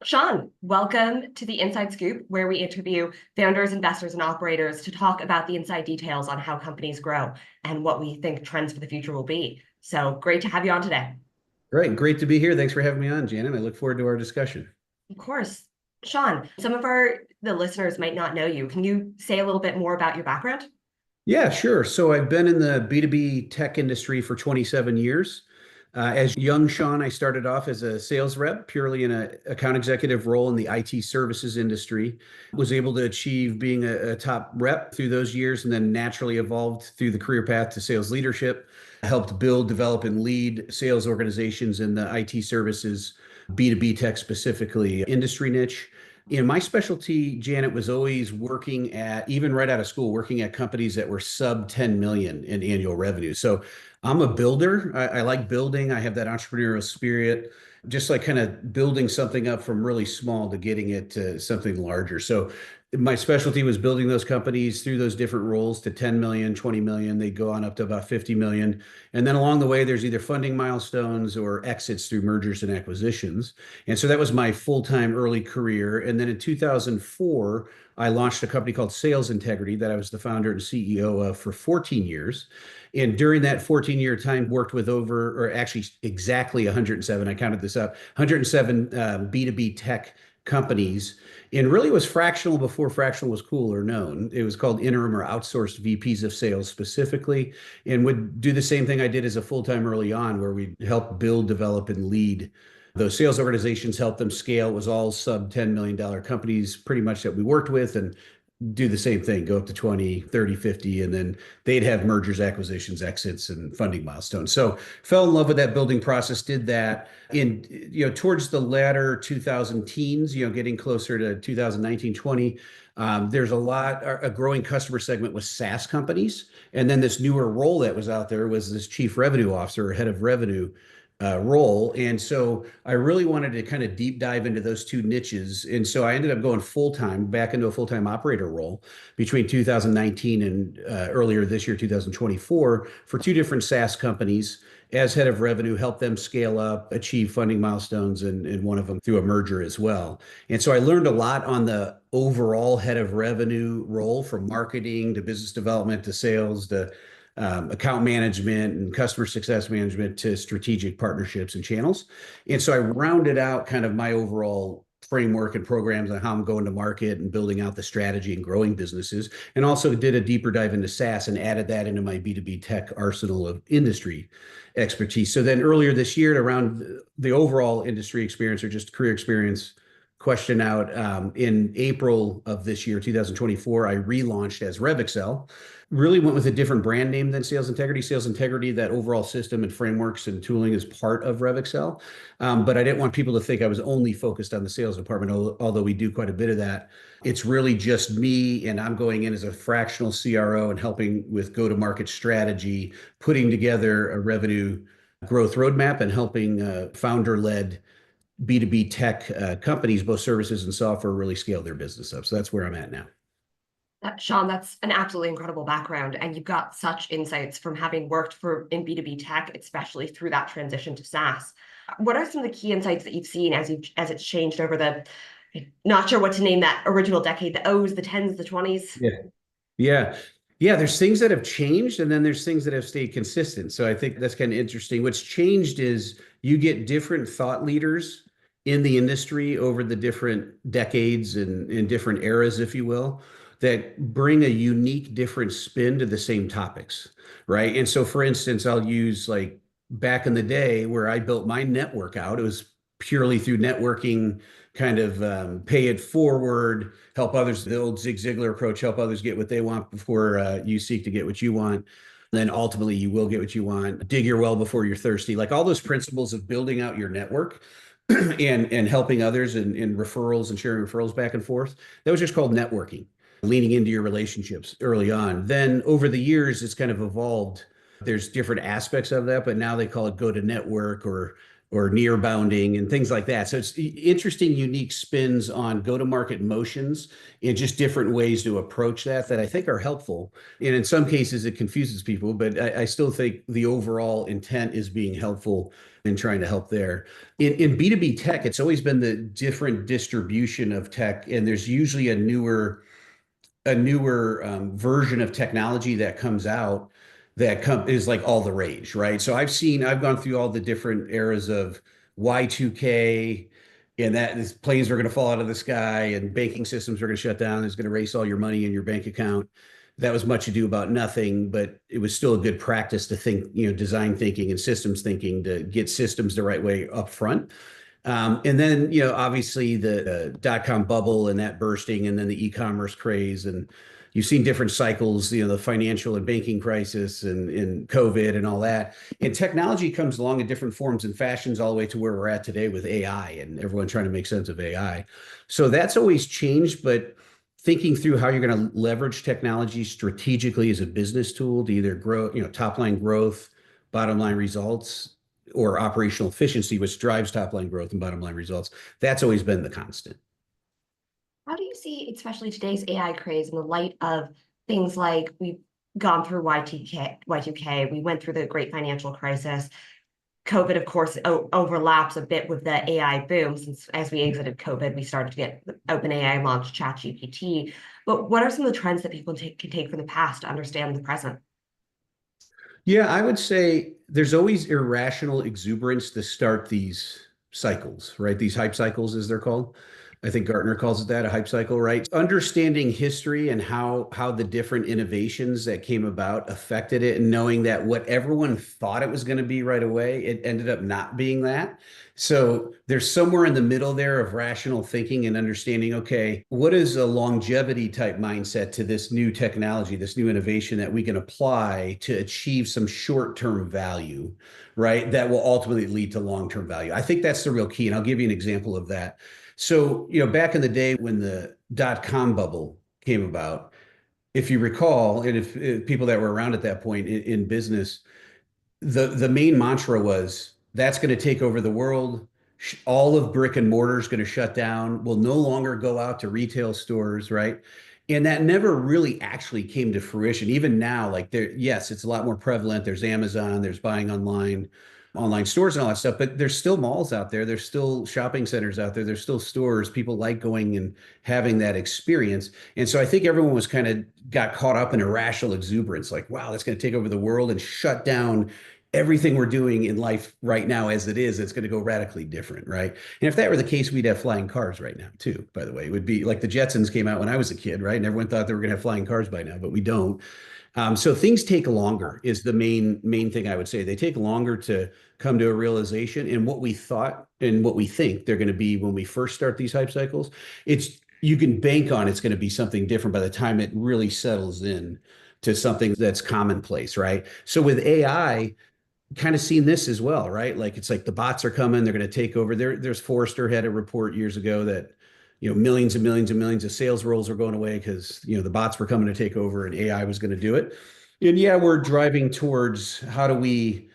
Sean, welcome to the Inside Scoop, where we interview founders, investors, and operators to talk about the inside details on how companies grow and what we think trends for the future will be. So great to have you on today. Great to be here. Thanks for having me on, Janet. I look forward to our discussion. Of course. Sean, some of the listeners might not know you. Can you say a little bit more about your background? Yeah, sure. So I've been in the B2B tech industry for 27 years. As young Sean, I started off as a sales rep, purely in an account executive role in the IT services industry. Was able to achieve being a top rep through those years and then naturally evolved through the career path to sales leadership. Helped build, develop, and lead sales organizations in the IT services, B2B tech specifically, industry niche. My specialty, Janet, was always working at, even right out of school, working at companies that were sub 10 million in annual revenue. So I'm a builder. I like building. I have that entrepreneurial spirit, just like kind of building something up from really small to getting it to something larger. So my specialty was building those companies through those different roles to 10 million, 20 million. They go on up to about 50 million. And then along the way, there's either funding milestones or exits through mergers and acquisitions. And so that was my full-time early career. And then in 2004, I launched a company called Sales Integrity that I was the founder and CEO of for 14 years. And during that 14-year time, worked with or actually exactly 107, I counted this up, 107 B2B tech companies, and really was fractional before fractional was cool or known. It was called interim or outsourced VPs of sales specifically, and would do the same thing I did as a full-time early on, where we help build, develop, and lead those sales organizations, help them scale. It was all sub $10 million companies pretty much that we worked with, and do the same thing, go up to 20, 30, 50, and then they'd have mergers, acquisitions, exits, and funding milestones. So fell in love with that building process, did that in, towards the latter 2000 teens, getting closer to 2019, 20. There's a growing customer segment with SaaS companies. And then this newer role that was out there was this chief revenue officer or head of revenue role. And so I really wanted to kind of deep dive into those two niches. And so I ended up going full-time back into a full-time operator role between 2019 and earlier this year, 2024, for two different SaaS companies as head of revenue, help them scale up, achieve funding milestones, and one of them through a merger as well. And so I learned a lot on the overall head of revenue role, from marketing to business development to sales to account management and customer success management to strategic partnerships and channels. And so I rounded out kind of my overall framework and programs on how I'm going to market and building out the strategy and growing businesses, and also did a deeper dive into SaaS and added that into my B2B tech arsenal of industry expertise. So then earlier this year, around the overall industry experience or just career experience question out, in April of this year, 2024, I relaunched as RevExcel. Really went with a different brand name than Sales Integrity. Sales Integrity, that overall system and frameworks and tooling, is part of RevExcel. But I didn't want people to think I was only focused on the sales department, although we do quite a bit of that. It's really just me, and I'm going in as a fractional CRO and helping with go-to-market strategy, putting together a revenue growth roadmap, and helping founder-led B2B tech companies, both services and software, really scale their business up. So that's where I'm at now. Sean, that's an absolutely incredible background, and you've got such insights from having worked in B2B tech, especially through that transition to SaaS. What are some of the key insights that you've seen as it's changed over not sure what to name that original decade, the O's, the 10s, the 20s? Yeah. Yeah. Yeah, there's things that have changed, and then there's things that have stayed consistent. So I think that's kind of interesting. What's changed is you get different thought leaders in the industry over the different decades and in different eras, if you will, that bring a unique, different spin to the same topics, right? And so, for instance, I'll use, like, back in the day where I built my network out, it was purely through networking, kind of pay it forward, help others build, Zig Ziglar approach, help others get what they want before you seek to get what you want. Then ultimately you will get what you want. Dig your well before you're thirsty. Like all those principles of building out your network and helping others and referrals and sharing referrals back and forth. That was just called networking, leaning into your relationships early on. Then over the years, it's kind of evolved There's different aspects of that, but now they call it go to network or near bounding and things like that. So it's interesting, unique spins on go to market motions and just different ways to approach that I think are helpful. And in some cases, it confuses people, but I still think the overall intent is being helpful in trying to help there. In B2B tech, it's always been the different distribution of tech, and there's usually a newer version of technology that comes out is like all the rage, right? So I've gone through all the different eras of Y2K, and that is planes are going to fall out of the sky and banking systems are going to shut down. It's going to erase all your money in your bank account. That was much ado about nothing, but it was still a good practice to think, design thinking and systems thinking to get systems the right way up front. And then, obviously the dot-com bubble and that bursting, and then the e-commerce craze. And you've seen different cycles, the financial and banking crisis and COVID and all that. And technology comes along in different forms and fashions all the way to where we're at today with AI and everyone trying to make sense of AI. So that's always changed, but thinking through how you're going to leverage technology strategically as a business tool to either grow, top line growth, bottom line results, or operational efficiency, which drives top line growth and bottom line results. That's always been the constant. How do you see, especially today's AI craze in the light of things like we've gone through Y2K, we went through the great financial crisis. COVID, of course, overlaps a bit with the AI boom, since as we exited COVID, we started to get OpenAI launched ChatGPT. But what are some of the trends that people can take from the past to understand the present? Yeah, I would say there's always irrational exuberance to start these cycles, right? These hype cycles, as they're called. I think Gartner calls it that, a hype cycle, right? Understanding history and how the different innovations that came about affected it, and knowing that what everyone thought it was going to be right away, it ended up not being that. So there's somewhere in the middle there of rational thinking and understanding, okay, what is a longevity type mindset to this new technology, this new innovation that we can apply to achieve some short-term value, right? That will ultimately lead to long-term value. I think that's the real key. And I'll give you an example of that. So, back in the day when the dot-com bubble came about, if you recall, and if people that were around at that point in business, the main mantra was that's going to take over the world. All of brick and mortar is going to shut down. We'll no longer go out to retail stores, right? And that never really actually came to fruition. Even now, like yes, it's a lot more prevalent. There's Amazon, there's buying online stores and all that stuff, but there's still malls out there. There's still shopping centers out there. There's still stores. People like going and having that experience. And so I think everyone was kind of got caught up in irrational exuberance, like, wow, that's going to take over the world and shut down everything we're doing in life right now as it is. It's going to go radically different, right? And if that were the case, we'd have flying cars right now too, by the way. It would be like the Jetsons came out when I was a kid, right? And everyone thought they were going to have flying cars by now, but we don't. So things take longer is the main thing I would say. They take longer to come to a realization. And what we thought and what we think they're going to be when we first start these hype cycles, it's you can bank on it's going to be something different by the time it really settles in to something that's commonplace, right? So with AI, kind of seen this as well, right? Like it's like the bots are coming, they're going to take over. There's Forrester had a report years ago that millions and millions and millions of sales roles are going away because the bots were coming to take over and AI was going to do it. And yeah, we're driving towards how do we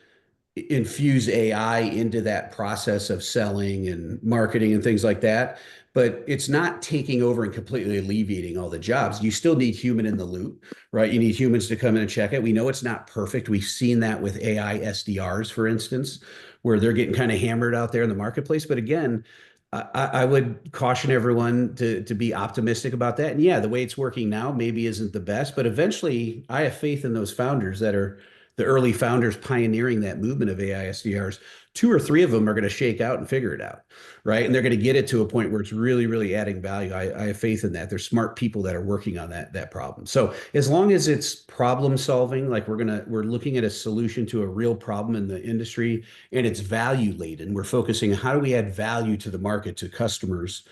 infuse AI into that process of selling and marketing and things like that. But it's not taking over and completely alleviating all the jobs. You still need human in the loop, right? You need humans to come in and check it. We know it's not perfect. We've seen that with AI SDRs, for instance, where they're getting kind of hammered out there in the marketplace. But again, I would caution everyone to be optimistic about that. And yeah, the way it's working now maybe isn't the best, but eventually I have faith in those founders that are the early founders pioneering that movement of AI SDRs. Two or three of them are going to shake out and figure it out, right? And they're going to get it to a point where it's really, really adding value. I have faith in that. There's smart people that are working on that problem. So as long as it's problem solving, like we're looking at a solution to a real problem in the industry, and it's value laden. We're focusing on how do we add value to the market, to customers,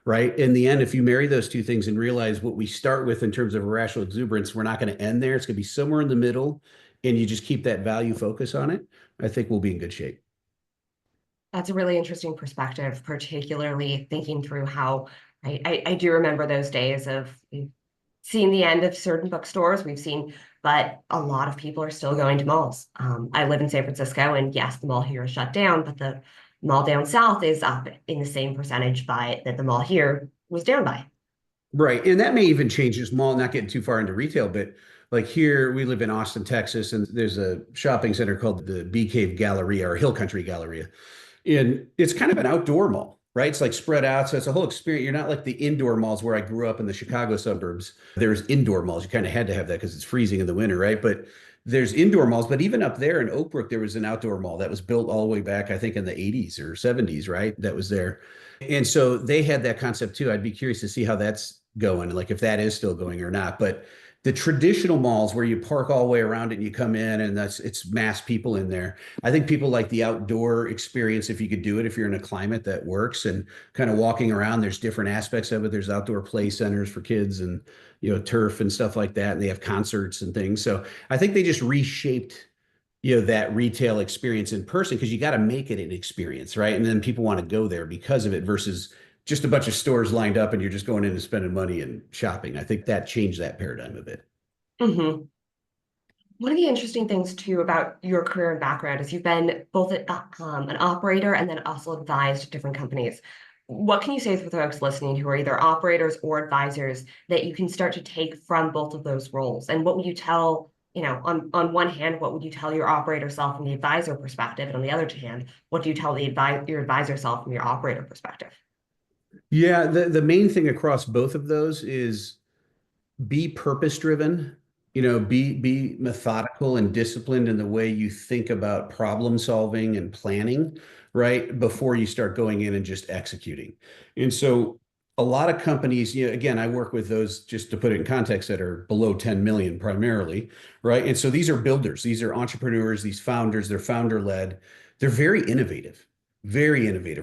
right? In the end, if you marry those two things and realize what we start with in terms of irrational exuberance, we're not going to end there. It's going to be somewhere in the middle, and you just keep that value focus on it. I think we'll be in good shape. That's a really interesting perspective, particularly thinking through how I do remember those days of seen the end of certain bookstores. We've seen, but a lot of people are still going to malls. I live in San Francisco, and yes, the mall here is shut down, but the mall down south is up in the same percentage by that the mall here was down by. Right. And that may even change this mall, not getting too far into retail, but like here, we live in Austin, Texas, and there's a shopping center called the Bee Cave Galleria or Hill Country Galleria. And it's kind of an outdoor mall, right? It's like spread out. So it's a whole experience. You're not like the indoor malls where I grew up in the Chicago suburbs. There's indoor malls. You kind of had to have that because it's freezing in the winter, right? But there's indoor malls. But even up there in Oak Brook, there was an outdoor mall that was built all the way back, I think, in the 80s or 70s, right? That was there. And so they had that concept too. I'd be curious to see how that's going, like if that is still going or not. But the traditional malls where you park all the way around it and you come in and that's it's mass people in there. I think people like the outdoor experience if you could do it, if you're in a climate that works and kind of walking around. There's different aspects of it. There's outdoor play centers for kids and turf and stuff like that. And they have concerts and things. So I think they just reshaped that retail experience in person because you got to make it an experience, right? And then people want to go there because of it versus just a bunch of stores lined up and you're just going in and spending money and shopping. I think that changed that paradigm a bit. Hmm. One of the interesting things too about your career and background is you've been both an operator and then also advised different companies. What can you say for folks listening who are either operators or advisors that you can start to take from both of those roles? And what would you tell, on one hand, what would you tell your operator self from the advisor perspective? And on the other hand, what do you tell your advisor self from your operator perspective? Yeah, the main thing across both of those is be purpose driven, be methodical and disciplined in the way you think about problem solving and planning, right? Before you start going in and just executing. And so a lot of companies, again, I work with those just to put it in context that are below 10 million primarily, right? And so these are builders, these are entrepreneurs, these founders, they're founder led. They're very innovative,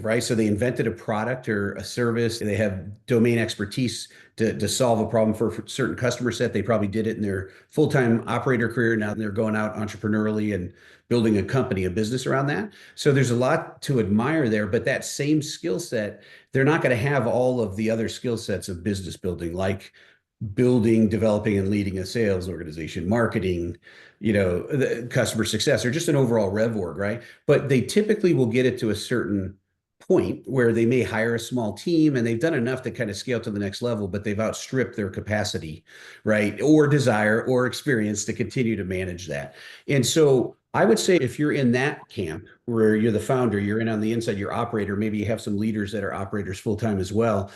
right? So they invented a product or a service. They have domain expertise to solve a problem for a certain customer set. They probably did it in their full-time operator career. Now they're going out entrepreneurially and building a company, a business around that. So there's a lot to admire there, but that same skill set, they're not going to have all of the other skill sets of business building, like building, developing, and leading a sales organization, marketing, the customer success, or just an overall rev org, right? But they typically will get it to a certain point where they may hire a small team and they've done enough to kind of scale to the next level, but they've outstripped their capacity, right? Or desire or experience to continue to manage that. And so I would say if you're in that camp where you're the founder, you're in on the inside, you're operator, maybe you have some leaders that are operators full time as well,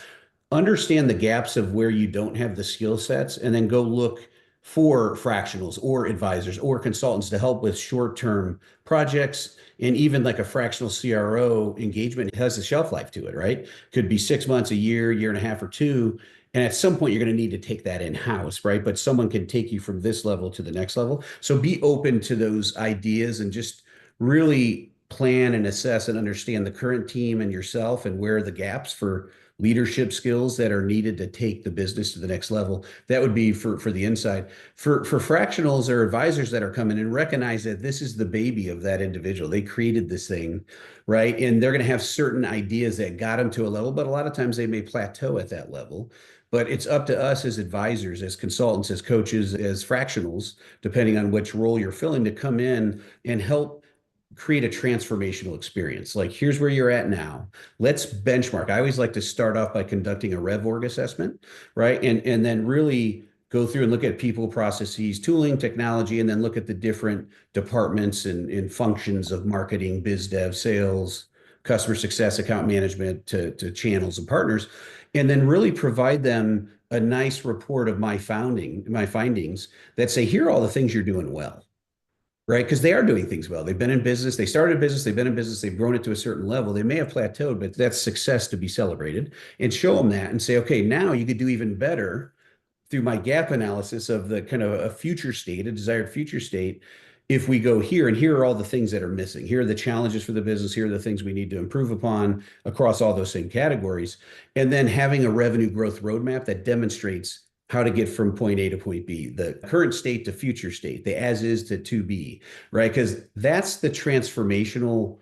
understand the gaps of where you don't have the skill sets and then go look for fractionals or advisors or consultants to help with short-term projects. And even like a fractional CRO engagement has a shelf life to it, right? Could be 6 months, a year and a half, or two. And at some point, you're going to need to take that in-house, right? But someone can take you from this level to the next level. So be open to those ideas and just really plan and assess and understand the current team and yourself and where are the gaps for leadership skills that are needed to take the business to the next level. That would be for the inside. For fractionals or advisors that are coming in, recognize that this is the baby of that individual. They created this thing, right? And they're going to have certain ideas that got them to a level, but a lot of times they may plateau at that level. But it's up to us as advisors, as consultants, as coaches, as fractionals, depending on which role you're filling, to come in and help create a transformational experience. Like, here's where you're at now. Let's benchmark. I always like to start off by conducting a rev org assessment, right? And then really go through and look at people, processes, tooling, technology, and then look at the different departments and functions of marketing, biz dev, sales, customer success, account management to channels and partners, and then really provide them a nice report of my findings that say, here are all the things you're doing well, right? Because they are doing things well. They've been in business, they started a business, they've been in business, they've grown it to a certain level. They may have plateaued, but that's success to be celebrated. And show them that and say, okay, now you could do even better through my gap analysis of the kind of a future state, a desired future state. If we go here and here are all the things that are missing, here are the challenges for the business, here are the things we need to improve upon across all those same categories. And then having a revenue growth roadmap that demonstrates how to get from point A to point B, the current state to future state, the as is to be, right? Because that's the transformational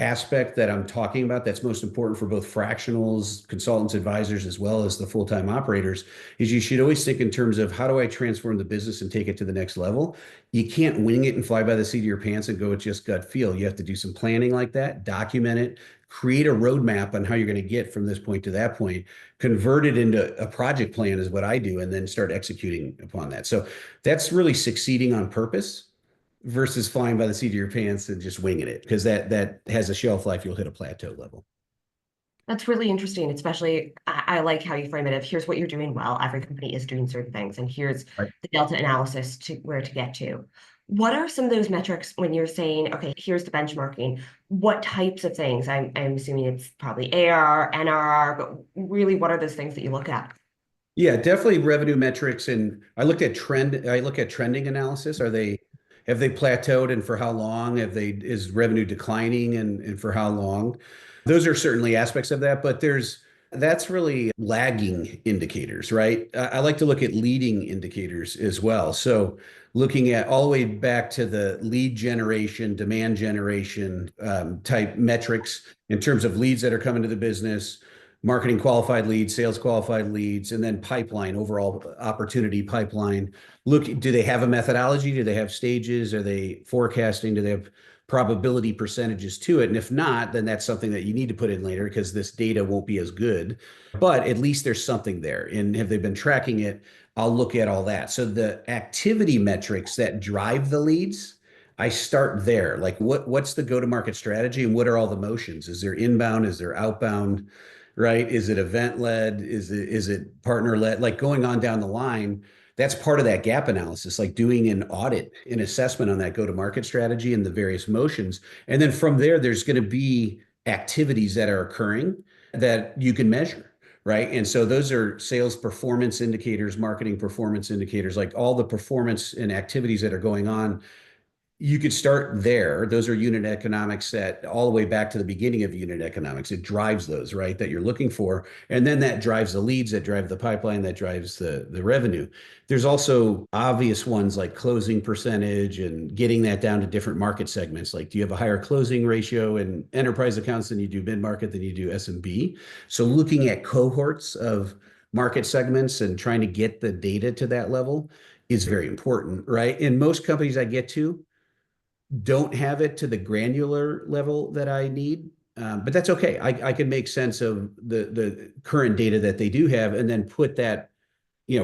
aspect that I'm talking about that's most important for both fractionals, consultants, advisors, as well as the full-time operators is you should always think in terms of how do I transform the business and take it to the next level? You can't wing it and fly by the seat of your pants and go with just gut feel. You have to do some planning like that, document it, create a roadmap on how you're going to get from this point to that point, convert it into a project plan is what I do, and then start executing upon that. So that's really succeeding on purpose versus flying by the seat of your pants and just winging it because that has a shelf life. You'll hit a plateau level. That's really interesting, especially I like how you frame it of here's what you're doing well. Every company is doing certain things, and here's Right. the delta analysis to where to get to. What are some of those metrics when you're saying, okay, here's the benchmarking? What types of things? I'm assuming it's probably ARR, NRR, but really, what are those things that you look at? Yeah, definitely revenue metrics. And I look at trending analysis. Have they plateaued and for how long? Is revenue declining and for how long? Those are certainly aspects of that, but that's really lagging indicators, right? I like to look at leading indicators as well. So looking at all the way back to the lead generation, demand generation type metrics in terms of leads that are coming to the business, marketing qualified leads, sales qualified leads, and then pipeline, overall opportunity pipeline. Look, do they have a methodology? Do they have stages? Are they forecasting? Do they have probability percentages to it? And if not, then that's something that you need to put in later because this data won't be as good. But at least there's something there. And have they been tracking it? I'll look at all that. So the activity metrics that drive the leads, I start there. Like what's the go-to-market strategy and what are all the motions? Is there inbound? Is there outbound? Right? Is it event led? Is it partner led? Like going on down the line, that's part of that gap analysis, like doing an audit, an assessment on that go-to-market strategy and the various motions. And then from there, there's going to be activities that are occurring that you can measure. Right. And so those are sales performance indicators, marketing performance indicators, like all the performance and activities that are going on. You could start there. Those are unit economics that all the way back to the beginning of unit economics. It drives those, right, that you're looking for. And then that drives the leads, that drive the pipeline, that drives the revenue. There's also obvious ones like closing percentage and getting that down to different market segments. Like, do you have a higher closing ratio in enterprise accounts than you do mid-market than you do SMB? So looking at cohorts of market segments and trying to get the data to that level is very important, right? And most companies I get to, don't have it to the granular level that I need. But that's okay. I can make sense of the current data that they do have and then put that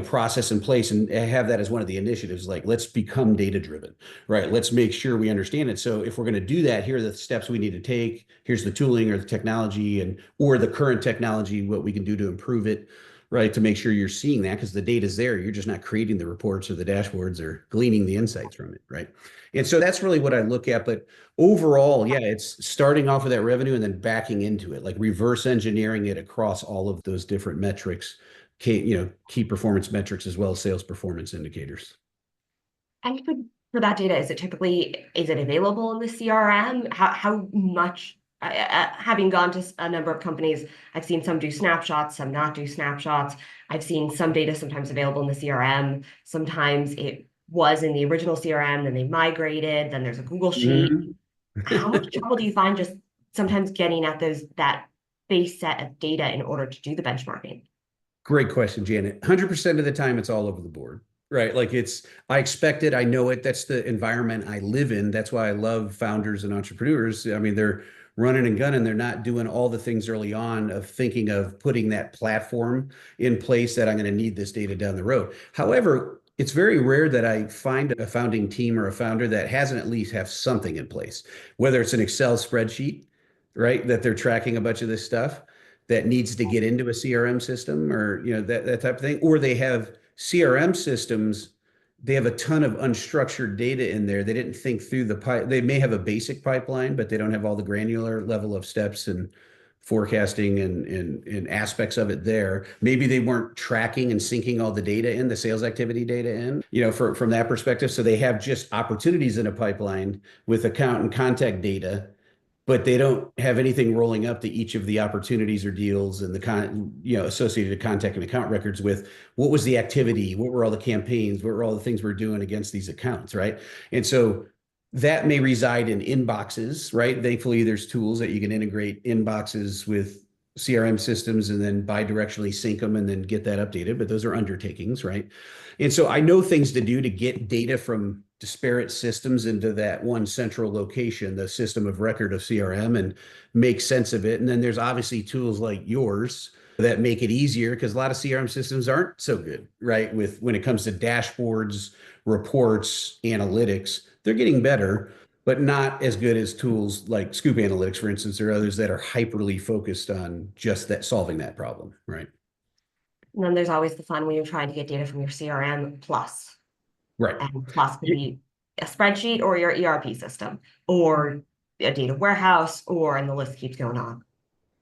process in place and have that as one of the initiatives. Like, let's become data driven, right? Let's make sure we understand it. So if we're going to do that, here are the steps we need to take. Here's the tooling or the technology or the current technology, what we can do to improve it, right? To make sure you're seeing that because the data's there. You're just not creating the reports or the dashboards or gleaning the insights from it, right? And so that's really what I look at. But overall, yeah, it's starting off with that revenue and then backing into it, like reverse engineering it across all of those different metrics, key performance metrics as well as sales performance indicators. And for that data, is it available in the CRM? How much, having gone to a number of companies, I've seen some do snapshots, some not do snapshots. I've seen some data sometimes available in the CRM. Sometimes it was in the original CRM, then they migrated, then there's a Google Sheet. Mhm. How much trouble do you find just sometimes getting at that base set of data in order to do the benchmarking? Great question, Janet. 100% of the time, it's all over the board, right? Like I expect it. I know it. That's the environment I live in. That's why I love founders and entrepreneurs. I mean, they're running and gunning. They're not doing all the things early on of thinking of putting that platform in place that I'm going to need this data down the road. However, it's very rare that I find a founding team or a founder that hasn't at least have something in place, whether it's an Excel spreadsheet, right, that they're tracking a bunch of this stuff that needs to get into a CRM system or that type of thing, or they have CRM systems. They have a ton of unstructured data in there. They didn't think through the pipe. They may have a basic pipeline, but they don't have all the granular level of steps and forecasting and aspects of it there. Maybe they weren't tracking and syncing all the data in, the sales activity data in, from that perspective. So they have just opportunities in a pipeline with account and contact data, but they don't have anything rolling up to each of the opportunities or deals and associated contact and account records with what was the activity, what were all the campaigns, what were all the things we're doing against these accounts, right? And so That may reside in inboxes, right? Thankfully, there's tools that you can integrate inboxes with CRM systems and then bidirectionally sync them and then get that updated. But those are undertakings, right? And so I know things to do to get data from disparate systems into that one central location, the system of record of CRM, and make sense of it. And then there's obviously tools like yours that make it easier because a lot of CRM systems aren't so good, right? With when it comes to dashboards, reports, analytics, they're getting better, but not as good as tools like Scoop Analytics, for instance, or others that are hyperly focused on just that solving that problem, right? And then there's always the fun when you're trying to get data from your CRM plus. Right. And plus could be a spreadsheet or your ERP system or a data warehouse, or and the list keeps going on.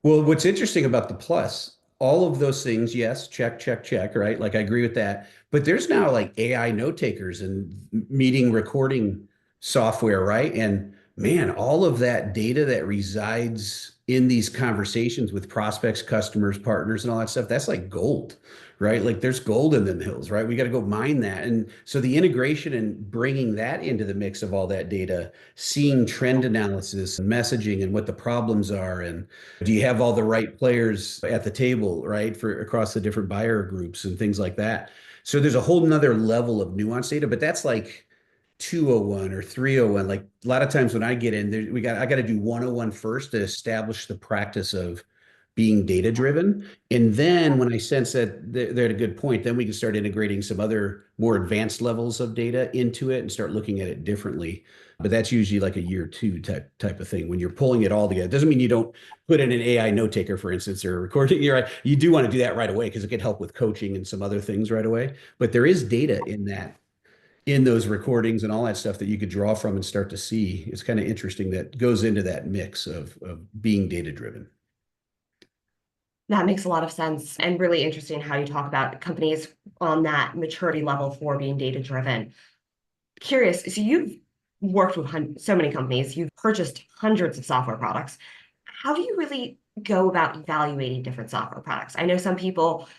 Well, what's interesting about the plus, all of those things, yes, check, check, check, right? Like I agree with that. But there's now like AI note takers and meeting recording software, right? And man, all of that data that resides in these conversations with prospects, customers, partners, and all that stuff, that's like gold, right? Like there's gold in them hills, right? We got to go mine that. And so the integration and bringing that into the mix of all that data, seeing trend analysis and messaging and what the problems are, and do you have all the right players at the table, right, for across the different buyer groups and things like that? So there's a whole nother level of nuance data, but that's like 201 or 301. Like a lot of times when I get in there, I got to do 101 first to establish the practice of being data driven. And then when I sense that they're at a good point, then we can start integrating some other more advanced levels of data into it and start looking at it differently. But that's usually like a year two type of thing when you're pulling it all together. It doesn't mean you don't put in an AI note taker, for instance, or recording. You're right. You do want to do that right away because it can help with coaching and some other things right away. But there is data in that, in those recordings and all that stuff that you could draw from and start to see. It's kind of interesting that goes into that mix of being data driven. That makes a lot of sense, and really interesting how you talk about companies on that maturity level for being data driven. Curious, so you've worked with so many companies, you've purchased hundreds of software products. How do you really go about evaluating different software products? I know some people,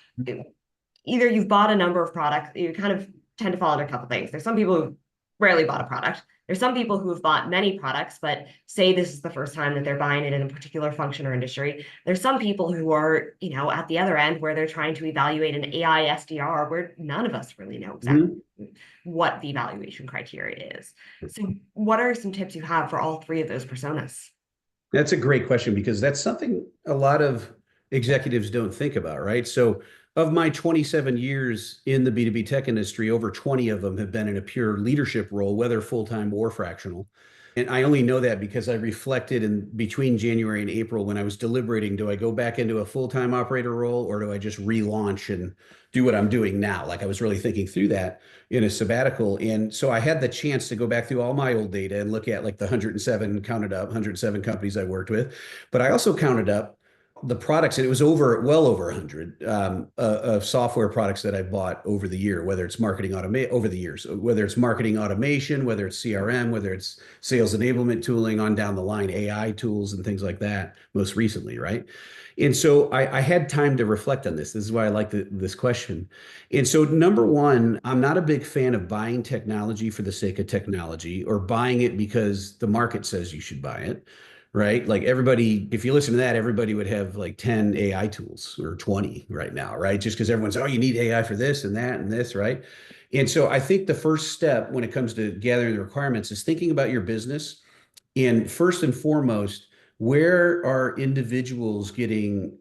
either you've bought a number of products, you kind of tend to fall into a couple things. There's some people who rarely bought a product. There's some people who have bought many products, but say this is the first time that they're buying it in a particular function or industry. There's some people who are, at the other end where they're trying to evaluate an AI SDR where none of us really know exactly what the evaluation criteria is. So what are some tips you have for all three of those personas? That's a great question because that's something a lot of executives don't think about, right? So, of my 27 years in the B2B tech industry, over 20 of them have been in a pure leadership role, whether full time or fractional. And I only know that because I reflected in between January and April when I was deliberating, do I go back into a full time operator role or do I just relaunch and do what I'm doing now? Like I was really thinking through that in a sabbatical. And so I had the chance to go back through all my old data and look at like the 107 counted up, 107 companies I worked with. But I also counted up the products, and it was well over 100 of software products that I bought over the year, whether it's marketing automate over the years, whether it's marketing automation, whether it's CRM, whether it's sales enablement tooling on down the line, AI tools and things like that, most recently, right? And so I had time to reflect on this. This is why I like this question. And so, number one, I'm not a big fan of buying technology for the sake of technology or buying it because the market says you should buy it, right? Like everybody, if you listen to that, everybody would have like 10 AI tools or 20 right now, right? Just because everyone's, oh, you need AI for this and that and this, right? And so I think the first step when it comes to gathering the requirements is thinking about your business. And first and foremost, where are individuals getting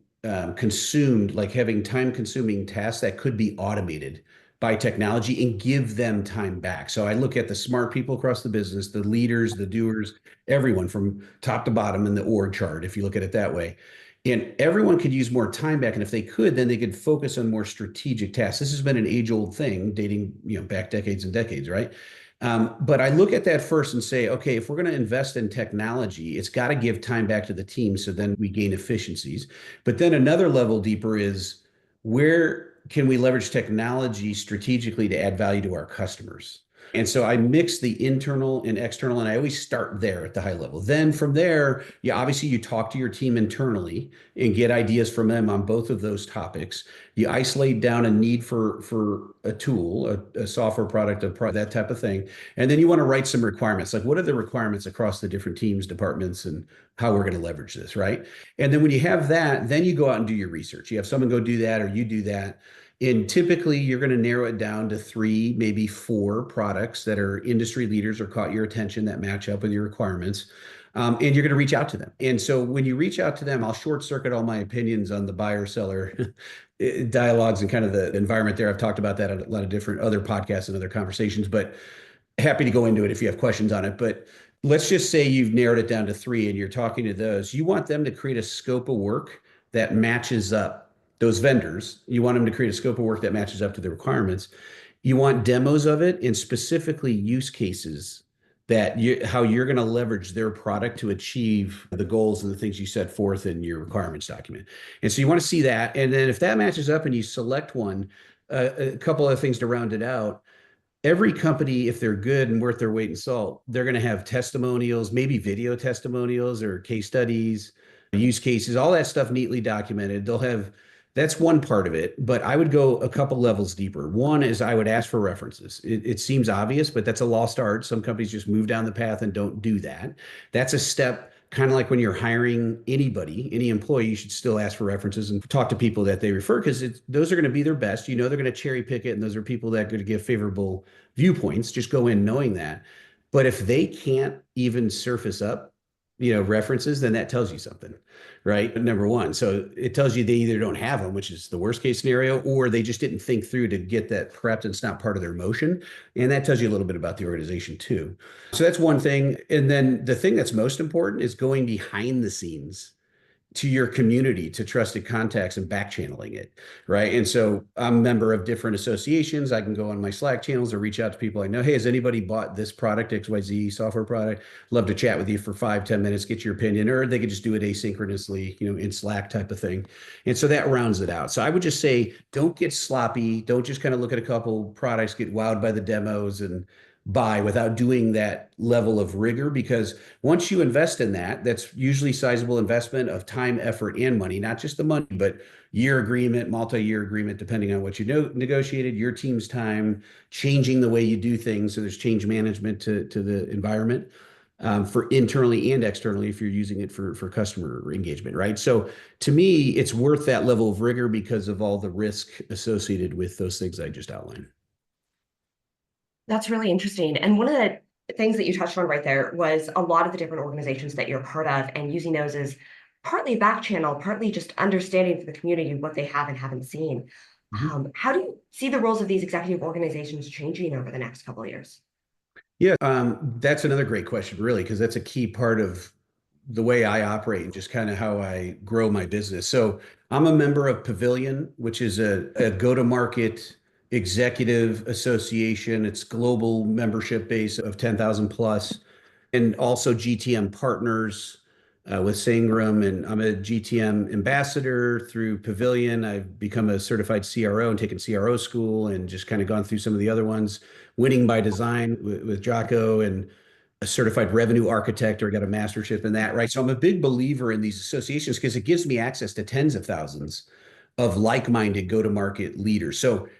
consumed, like having time consuming tasks that could be automated by technology and give them time back? So I look at the smart people across the business, the leaders, the doers, everyone from top to bottom in the org chart, if you look at it that way. And everyone could use more time back. And if they could, then they could focus on more strategic tasks. This has been an age-old thing dating, back decades and decades, right? But I look at that first and say, okay, if we're going to invest in technology, it's got to give time back to the team so then we gain efficiencies. But then another level deeper is where can we leverage technology strategically to add value to our customers? And so I mix the internal and external, and I always start there at the high level. Then from there, yeah, obviously you talk to your team internally and get ideas from them on both of those topics. You isolate down a need for a tool, a software product, that type of thing. And then you want to write some requirements, like what are the requirements across the different teams, departments, and how we're going to leverage this, right? And then when you have that, then you go out and do your research. You have someone go do that, or you do that. And typically, you're going to narrow it down to three, maybe four products that are industry leaders or caught your attention that match up with your requirements. And you're going to reach out to them. And so when you reach out to them, I'll short circuit all my opinions on the buyer seller dialogues and kind of the environment there. I've talked about that on a lot of different other podcasts and other conversations, but happy to go into it if you have questions on it. But let's just say you've narrowed it down to three and you're talking to those. You want them to create a scope of work that matches up those vendors. You want them to create a scope of work that matches up to the requirements. You want demos of it and specifically use cases that how you're going to leverage their product to achieve the goals and the things you set forth in your requirements document. And so you want to see that. And then if that matches up and you select one, a couple of things to round it out. Every company, if they're good and worth their weight in salt, they're going to have testimonials, maybe video testimonials or case studies, use cases, all that stuff neatly documented. They'll have That's one part of it, but I would go a couple levels deeper. One is I would ask for references. It seems obvious, but that's a lost art. Some companies just move down the path and don't do that. That's a step, kind of like when you're hiring anybody, any employee, you should still ask for references and talk to people that they refer, because those are going to be their best. You know, they're going to cherry pick it, and those are people that are going to give favorable viewpoints. Just go in knowing that. But if they can't even surface up, references, then that tells you something, right? Number one. So it tells you they either don't have them, which is the worst case scenario, or they just didn't think through to get that prepped and it's not part of their motion. And that tells you a little bit about the organization too. So that's one thing. And then the thing that's most important is going behind the scenes to your community, to trusted contacts, and back channeling it, right? And so I'm a member of different associations. I can go on my Slack channels or reach out to people I know. Hey, has anybody bought this product, XYZ software product? Love to chat with you for 5-10 minutes, get your opinion. Or they could just do it asynchronously, in Slack type of thing. And so that rounds it out. So I would just say, don't get sloppy. Don't just kind of look at a couple products, get wowed by the demos and buy without doing that level of rigor, because once you invest in that, that's usually sizable investment of time, effort, and money, not just the money, but year agreement, multi-year agreement, depending on what you negotiated, your team's time, changing the way you do things. So there's change management to the environment, for internally and externally if you're using it for customer engagement, right? So to me, it's worth that level of rigor because of all the risk associated with those things I just outlined. That's really interesting. And one of the things that you touched on right there was a lot of the different organizations that you're part of, and using those as partly back channel, partly just understanding for the community what they have and haven't seen. Mhm. How do you see the roles of these executive organizations changing over the next couple of years? Yeah, that's another great question, really, because that's a key part of the way I operate and just kind of how I grow my business. So I'm a member of Pavilion, which is a go-to-market executive association. It's global membership base of 10,000 plus, and also GTM partners with Sangram. And I'm a GTM ambassador through Pavilion. I've become a certified CRO and taken CRO school and just kind of gone through some of the other ones, winning by design with Jocko, and a certified revenue architect, or got a mastership in that, right? So I'm a big believer in these associations because it gives me access to tens of thousands of like-minded go-to-market leaders. So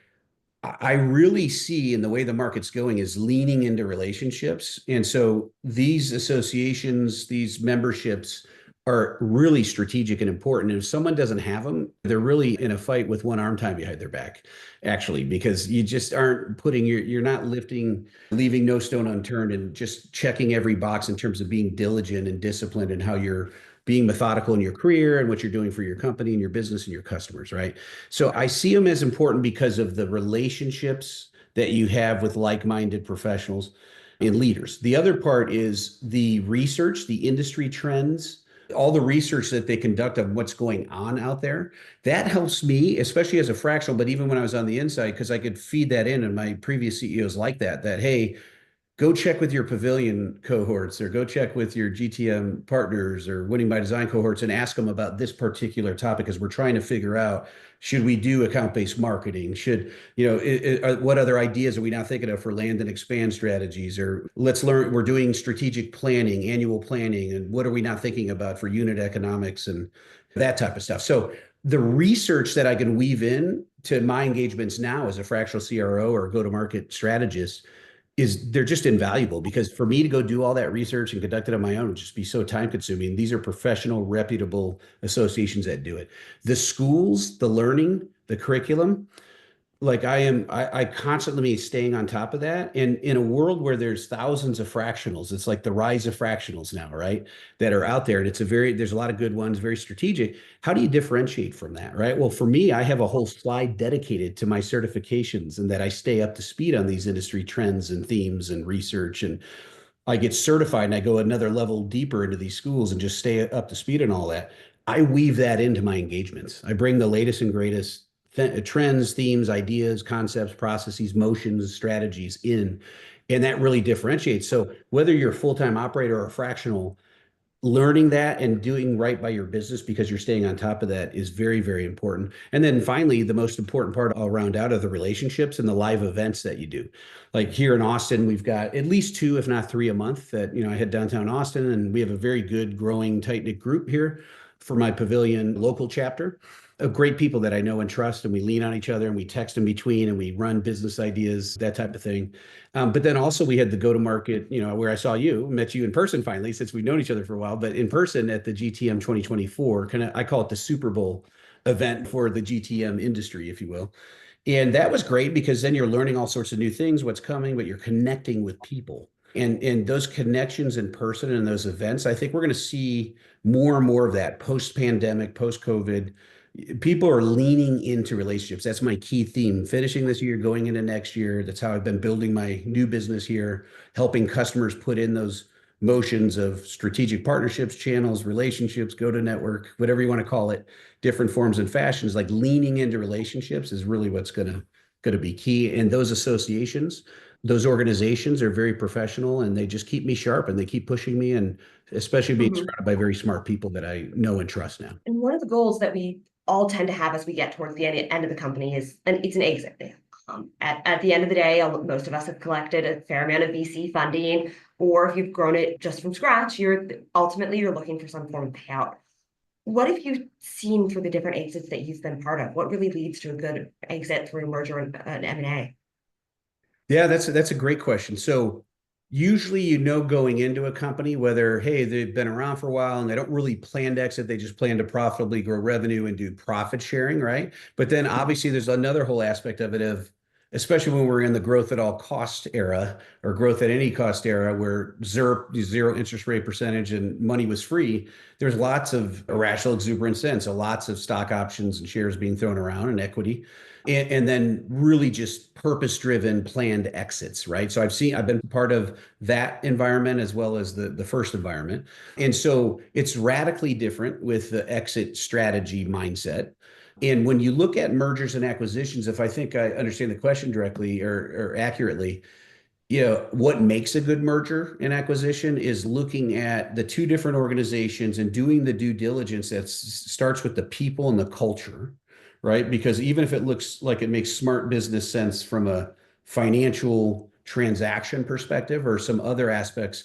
I really see in the way the market's going is leaning into relationships. And so these associations, these memberships are really strategic and important. And if someone doesn't have them, they're really in a fight with one arm tied behind their back, actually, because you just aren't you're not leaving no stone unturned and just checking every box in terms of being diligent and disciplined and how you're being methodical in your career and what you're doing for your company and your business and your customers, right? So I see them as important because of the relationships that you have with like-minded professionals and leaders. The other part is the research, the industry trends, all the research that they conduct of what's going on out there. That helps me, especially as a fractional, but even when I was on the inside, because I could feed that in, and my previous CEOs like that, hey, go check with your pavilion cohorts or go check with your GTM partners or winning by design cohorts and ask them about this particular topic as we're trying to figure out, should we do account-based marketing? Should, what other ideas are we now thinking of for land and expand strategies? Or let's learn, we're doing strategic planning, annual planning, and what are we not thinking about for unit economics and that type of stuff. So the research that I can weave in to my engagements now as a fractional CRO or go-to-market strategist they're just invaluable, because for me to go do all that research and conduct it on my own would just be so time consuming. These are professional, reputable associations that do it. The schools, the learning, the curriculum, like I constantly be staying on top of that. And in a world where there's thousands of fractionals, it's like the rise of fractionals now, right? That are out there. And there's a lot of good ones, very strategic. How do you differentiate from that, right? Well, for me, I have a whole slide dedicated to my certifications and that I stay up to speed on these industry trends and themes and research. And I get certified and I go another level deeper into these schools and just stay up to speed and all that. I weave that into my engagements. I bring the latest and greatest trends, themes, ideas, concepts, processes, motions, strategies in, and that really differentiates. So whether you're a full-time operator or a fractional, learning that and doing right by your business because you're staying on top of that is very, very important. And then finally, the most important part I'll round out are the relationships and the live events that you do. Like here in Austin, we've got at least two, if not three a month that, I head downtown Austin, and we have a very good growing tight-knit group here for my pavilion local chapter of great people that I know and trust, and we lean on each other and we text in between and we run business ideas, that type of thing. But then also we had the go-to-market, where I saw you, met you in person finally, since we've known each other for a while, but in person at the GTM 2024, I call it the Super Bowl event for the GTM industry, if you will. And that was great because then you're learning all sorts of new things, what's coming, but you're connecting with people. And those connections in person and those events, I think we're going to see more and more of that post-pandemic, post-COVID. People are leaning into relationships. That's my key theme. Finishing this year, going into next year. That's how I've been building my new business here, helping customers put in those motions of strategic partnerships, channels, relationships, go to network, whatever you want to call it, different forms and fashions. Like leaning into relationships is really what's gonna be key. And those associations, those organizations are very professional, and they just keep me sharp and they keep pushing me, and especially being Mhm. surrounded by very smart people that I know and trust now. And one of the goals that we all tend to have as we get towards the end of the company is, and it's an exit. At the end of the day, most of us have collected a fair amount of VC funding, or if you've grown it just from scratch, you're looking for some form of payout. What have you seen for the different exits that you've been part of? What really leads to a good exit through a merger and an M&A? Yeah, that's a great question. So usually, going into a company, whether, hey, they've been around for a while and they don't really plan to exit, they just plan to profitably grow revenue and do profit sharing, right? But then obviously there's another whole aspect of it of, especially when we're in the growth at all cost era or growth at any cost era where zero interest rate percentage and money was free, there's lots of irrational exuberance then. So lots of stock options and shares being thrown around and equity. And then really just purpose-driven planned exits, right? So I've been part of that environment as well as the first environment. And so it's radically different with the exit strategy mindset. And when you look at mergers and acquisitions, if I think I understand the question directly or accurately, what makes a good merger and acquisition is looking at the two different organizations and doing the due diligence that starts with the people and the culture, right? Because even if it looks like it makes smart business sense from a financial transaction perspective or some other aspects,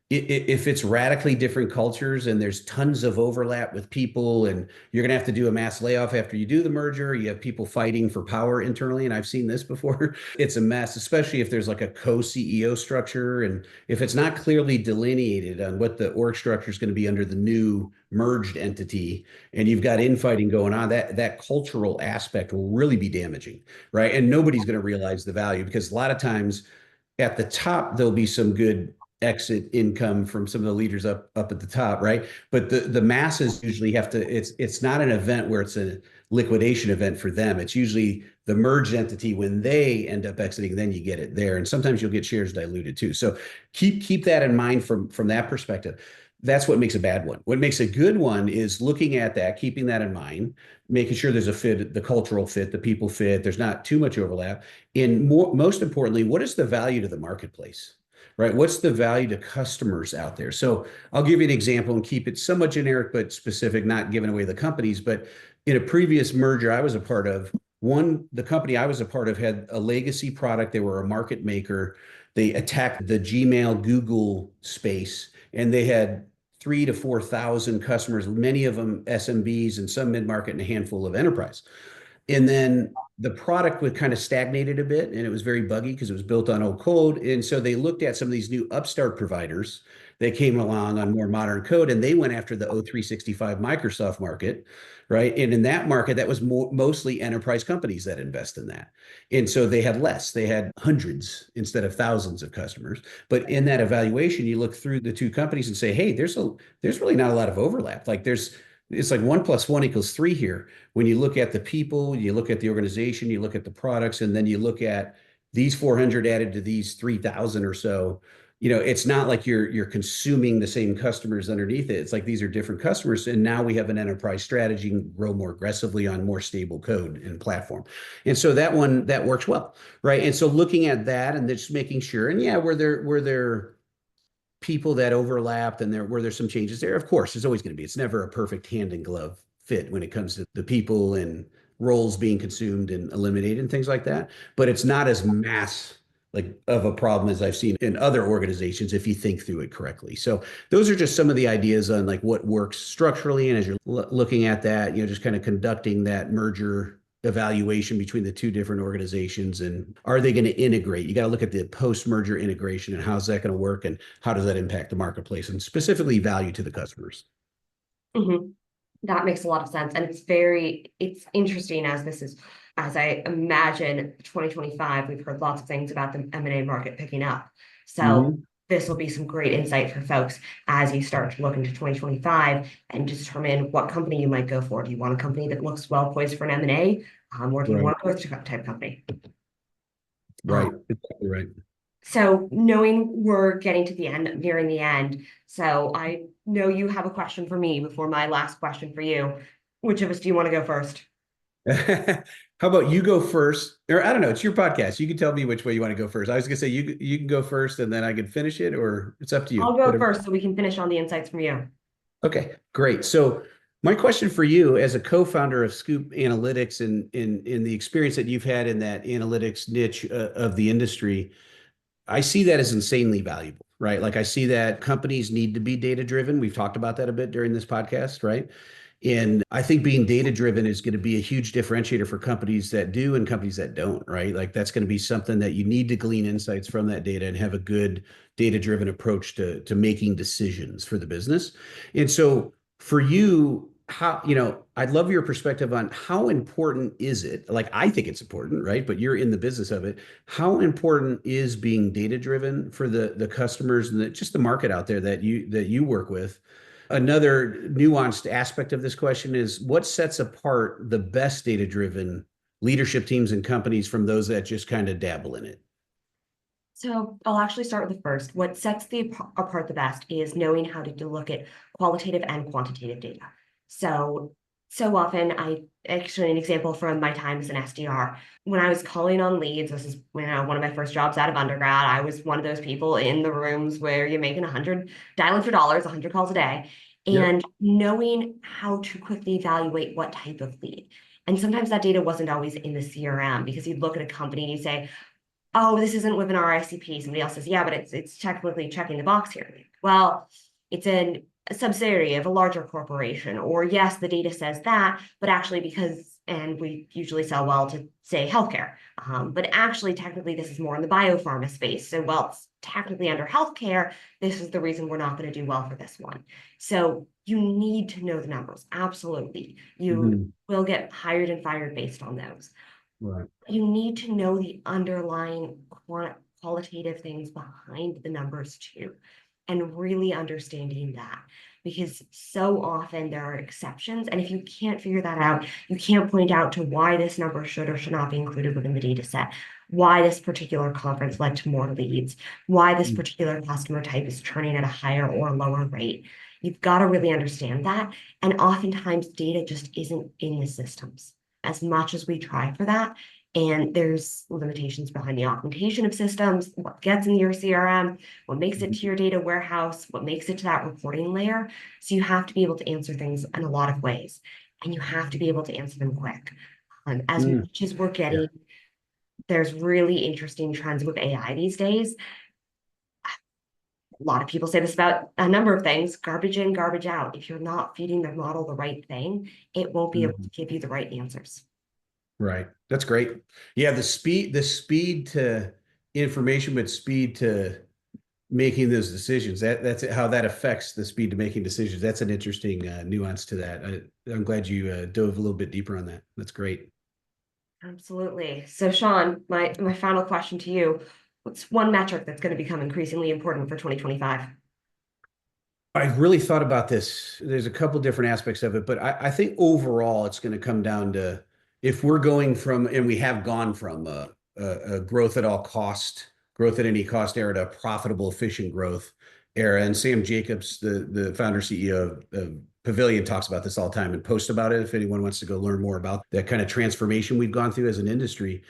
if it's radically different cultures and there's tons of overlap with people, and you're going to have to do a mass layoff after you do the merger, you have people fighting for power internally, and I've seen this before. It's a mess, especially if there's like a co-CEO structure, and if it's not clearly delineated on what the org structure is going to be under the new merged entity, and you've got infighting going on, that cultural aspect will really be damaging, right? And nobody's going to realize the value, because a lot of times at the top there'll be some good exit income from some of the leaders up at the top, right? But the masses usually have to. It's not an event where it's a liquidation event for them. It's usually the merged entity when they end up exiting, then you get it there, and sometimes you'll get shares diluted too. So keep that in mind from that perspective. That's what makes a bad one. What makes a good one is looking at that, keeping that in mind, making sure there's a fit, the cultural fit, the people fit, there's not too much overlap. And most importantly, what is the value to the marketplace? right? What's the value to customers out there? So I'll give you an example and keep it somewhat generic but specific, not giving away the companies. But in a previous merger I was a part of, the company I was a part of had a legacy product. They were a market maker. They attacked the Gmail, Google space, and they had 3 to 4 thousand customers, many of them SMBs and some mid-market and a handful of enterprise. And then the product would kind of stagnated a bit and it was very buggy because it was built on old code. And so they looked at some of these new upstart providers that came along on more modern code and they went after the O365 Microsoft market, right? And in that market, that was mostly enterprise companies that invest in that. And so they had hundreds instead of thousands of customers. But in that evaluation, you look through the two companies and say, hey, there's really not a lot of overlap. It's like 1 + 1 = 3 here. When you look at the people, you look at the organization, you look at the products, and then you look at these 400 added to these 3,000 or so. It's not like you're consuming the same customers underneath it. It's like these are different customers, and now we have an enterprise strategy and grow more aggressively on more stable code and platform. And so that works well, right? And so looking at that and just making sure, and yeah, were there people that overlapped and were there some changes there? Of course, there's always going to be. It's never a perfect hand in glove fit when it comes to the people and roles being consumed and eliminated and things like that. But it's not as mass like of a problem as I've seen in other organizations if you think through it correctly. So those are just some of the ideas on like what works structurally. And as you're looking at that, just kind of conducting that merger evaluation between the two different organizations and are they going to integrate? You got to look at the post-merger integration and how's that going to work and how does that impact the marketplace and specifically value to the customers. Mhm. That makes a lot of sense. And it's interesting as I imagine 2025, we've heard lots of things about the M&A market picking up. So Mhm. this will be some great insight for folks as you start to look into 2025 and determine what company you might go for. Do you want a company that looks well poised for an M&A, or do you Right. want a growth type company? Right. Exactly right. So knowing we're getting to the end, nearing the end, so I know you have a question for me before my last question for you. Which of us do you want to go first? How about you go first? Or I don't know, it's your podcast. You can tell me which way you want to go first. I was gonna say you can go first and then I can finish it, or it's up to I'll you. go Whatever. first so we can finish on the insights from you. Okay, great. So my question for you as a co-founder of Scoop Analytics and in the experience that you've had in that analytics niche of the industry, I see that as insanely valuable, right? Like I see that companies need to be data driven. We've talked about that a bit during this podcast, right? And I think being data driven is going to be a huge differentiator for companies that do and companies that don't, right? Like that's going to be something that you need to glean insights from that data and have a good data driven approach to making decisions for the business. And so for you, I'd love your perspective on how important is it? Like I think it's important, right? But you're in the business of it. How important is being data driven for the customers and just the market out there that you work with? Another nuanced aspect of this question is what sets apart the best data-driven leadership teams and companies from those that just kind of dabble in it? So I'll actually start with the first. What sets apart the best is knowing how to look at qualitative and quantitative data. So often an example from my time as an SDR, when I was calling on leads, this is one of my first jobs out of undergrad, I was one of those people in the rooms where you're making dialing for dollars, 100 calls a day, Yep. and knowing how to quickly evaluate what type of lead. And sometimes that data wasn't always in the CRM because you'd look at a company and you say, oh, this isn't within our ICP. Somebody else says, yeah, but it's technically checking the box here. Well, it's a subsidiary of a larger corporation, or yes, the data says that, but actually and we usually sell well to say healthcare, but actually technically this is more in the biopharma space. So well, it's technically under healthcare, this is the reason we're not going to do well for this one. So you need to know the numbers. Absolutely. You Mhm. will get hired and fired based on those. Right. You need to know the underlying qualitative things behind the numbers too, and really understanding that, because so often there are exceptions. And if you can't figure that out, you can't point out to why this number should or should not be included within the data set, why this particular conference led to more leads, why this particular customer type is churning at a higher or lower rate. You've got to really understand that. And oftentimes data just isn't in the systems as much as we try for that. And there's limitations behind the augmentation of systems, what gets in your CRM, what makes it to your data warehouse, what makes it to that reporting layer. So you have to be able to answer things in a lot of ways, and you have to be able to answer them quick. As Mm, much as we're yeah. getting, there's really interesting trends with AI these days. A lot of people say this about a number of things, garbage in, garbage out. If you're not feeding the model the right thing, it won't be able Mhm. to give you the right answers. Right. That's great. Yeah, the speed to information, but speed to making those decisions. That's how that affects the speed to making decisions. That's an interesting nuance to that. I'm glad you dove a little bit deeper on that. That's great. Absolutely. So Sean, my final question to you, what's one metric that's going to become increasingly important for 2025? I've really thought about this. There's a couple different aspects of it, but I think overall it's going to come down to if we're going from, and we have gone from a growth at all cost, growth at any cost era to profitable, efficient growth era. And Sam Jacobs, the founder CEO of Pavilion, talks about this all the time and posts about it. If anyone wants to go learn more about that kind of transformation we've gone through as an industry,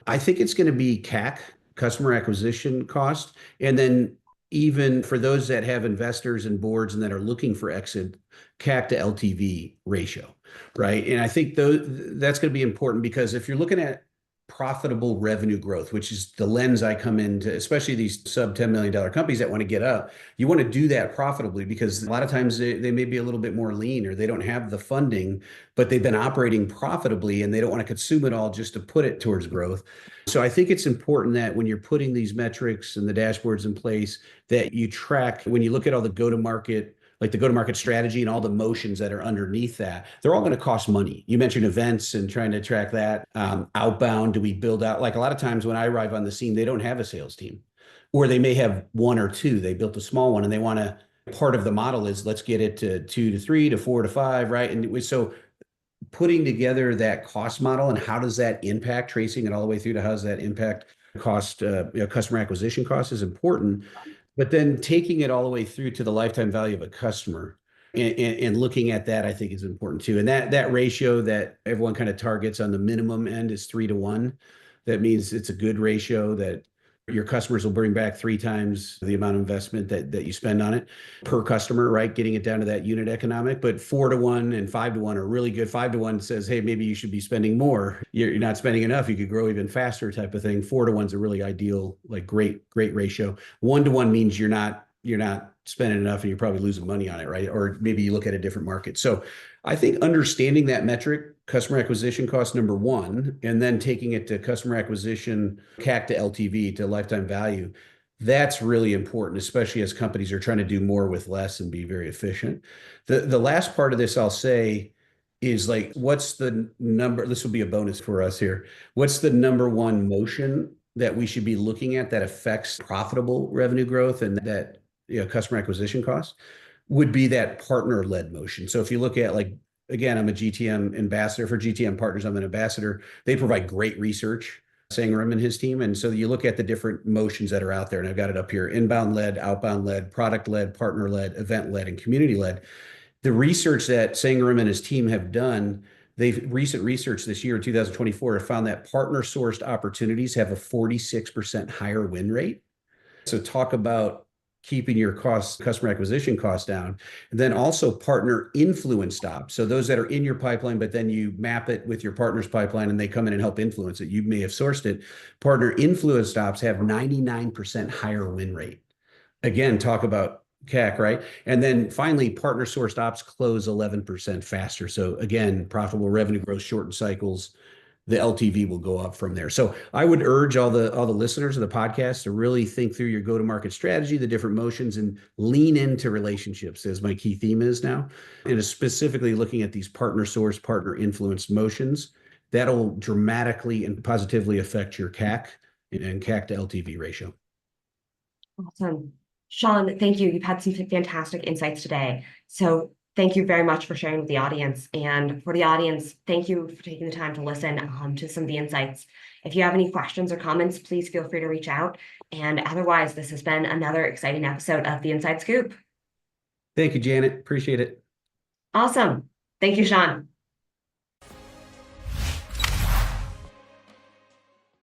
I think it's going to be CAC, customer acquisition cost, and then even for those that have investors and boards and that are looking for exit, CAC to LTV ratio, right? And I think that's going to be important because if you're looking at profitable revenue growth, which is the lens I come into, especially these sub $10 million companies that want to get up, you want to do that profitably because a lot of times they may be a little bit more lean or they don't have the funding, but they've been operating profitably and they don't want to consume it all just to put it towards growth. So I think it's important that when you're putting these metrics and the dashboards in place, that you track when you look at all the go-to-market, like the go-to-market strategy and all the motions that are underneath that, they're all going to cost money. You mentioned events and trying to track that. Outbound, do we build out? Like a lot of times when I arrive on the scene, they don't have a sales team, or they may have one or two. They built a small one and they want to, part of the model is let's get it to 2 to 3 to 4 to 5, right? And so putting together that cost model and how does that impact, tracing it all the way through to how does that impact cost, customer acquisition cost is important. But then taking it all the way through to the lifetime value of a customer and looking at that, I think is important too. And that ratio that everyone kind of targets on the minimum end is 3 to 1. That means it's a good ratio that your customers will bring back 3 times the amount of investment that you spend on it per customer, right? Getting it down to that unit economic. But 4 to 1 and 5 to 1 are really good. 5 to 1 says, hey, maybe you should be spending more. You're not spending enough. You could grow even faster, type of thing. 4 to 1 is a really ideal, like great ratio. 1 to 1 means you're not spending enough and you're probably losing money on it, right? Or maybe you look at a different market. So I think understanding that metric, customer acquisition cost number one, and then taking it to customer acquisition, CAC to LTV, to lifetime value, that's really important, especially as companies are trying to do more with less and be very efficient. The last part of this I'll say is like, what's the number? This will be a bonus for us here. What's the number one motion that we should be looking at that affects profitable revenue growth and that customer acquisition costs? Would be that partner-led motion. So if you look at, like, again, I'm a GTM ambassador for GTM Partners. I'm an ambassador. They provide great research, Sangram and his team. And so you look at the different motions that are out there, and I've got it up here: inbound led, outbound led, product led, partner led, event led, and community led. The research that Sangram and his team have done, recent research this year, 2024, have found that partner sourced opportunities have a 46% higher win rate. So talk about keeping your customer acquisition costs down. And then also partner influence stops. So those that are in your pipeline, but then you map it with your partner's pipeline and they come in and help influence it. You may have sourced it. Partner influence stops have 99% higher win rate. Again, talk about CAC, right? And then finally, partner sourced ops close 11% faster. So again, profitable revenue growth, shortened cycles, the LTV will go up from there. So I would urge all the listeners of the podcast to really think through your go-to-market strategy, the different motions, and lean into relationships, as my key theme is now. And is specifically looking at these partner source, partner influenced motions. That'll dramatically and positively affect your CAC and CAC to LTV ratio. Awesome. Sean, thank you. You've had some fantastic insights today. So thank you very much for sharing with the audience. And for the audience, thank you for taking the time to listen to some of the insights. If you have any questions or comments, please feel free to reach out. And otherwise, this has been another exciting episode of The Inside Scoop. Thank you, Janet. Appreciate it. Awesome. Thank you, Sean.